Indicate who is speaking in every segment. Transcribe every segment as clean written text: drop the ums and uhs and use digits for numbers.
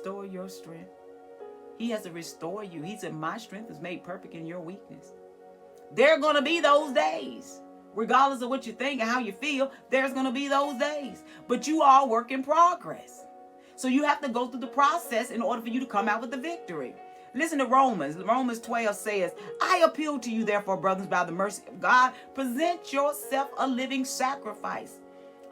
Speaker 1: restore your strength. He has to restore you. He said, my strength is made perfect in your weakness. There are going to be those days. Regardless of what you think and how you feel, there's going to be those days. But you are a work in progress. So you have to go through the process in order for you to come out with the victory. Listen to Romans. Romans 12 says, I appeal to you, therefore, brothers, by the mercy of God, present yourself a living sacrifice,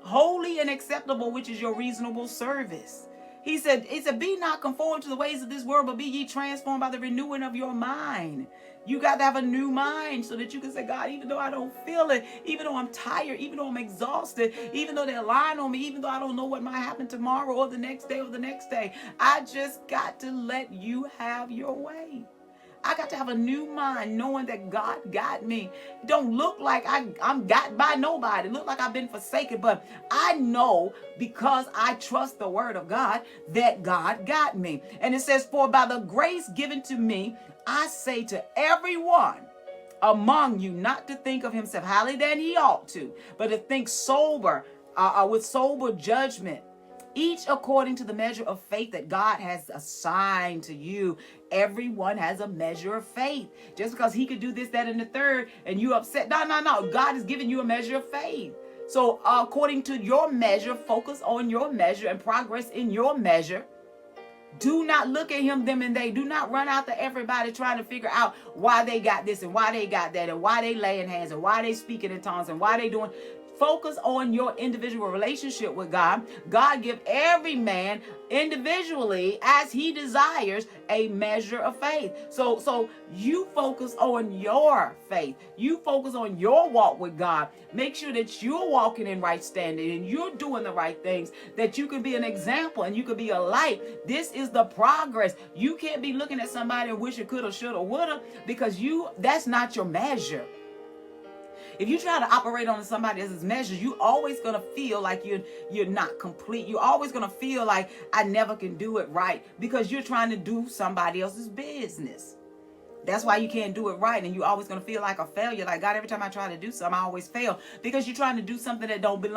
Speaker 1: holy and acceptable, which is your reasonable service. He said, be not conformed to the ways of this world, but be ye transformed by the renewing of your mind. You got to have a new mind so that you can say, God, even though I don't feel it, even though I'm tired, even though I'm exhausted, even though they're lying on me, even though I don't know what might happen tomorrow or the next day, I just got to let you have your way. I got to have a new mind knowing that God got me. It don't look like I'm got by nobody. It look like I've been forsaken, but I know because I trust the word of God that God got me. And it says, for by the grace given to me, I say to everyone among you not to think of himself highly than he ought to, but to think sober, with sober judgment, each according to the measure of faith that God has assigned to you. Everyone has a measure of faith. Just because he could do this, that, and the third, and you upset. No. God has given you a measure of faith. So according to your measure, focus on your measure and progress in your measure. Do not look at him, them, and they. Do not run after everybody trying to figure out why they got this and why they got that and why they laying hands and why they speaking in tongues and why they doing. Focus on your individual relationship with God. God give every man individually as he desires a measure of faith. So you focus on your faith. You focus on your walk with God. Make sure that you're walking in right standing and you're doing the right things, that you can be an example and you can be a light. This is the progress. You can't be looking at somebody and wish it coulda, shoulda, woulda, because that's not your measure. If you try to operate on somebody else's measures, you're always going to feel like you're not complete. You're always going to feel like I never can do it right because you're trying to do somebody else's business. That's why you can't do it right, and you're always going to feel like a failure. Like, God, every time I try to do something, I always fail because you're trying to do something that don't belong.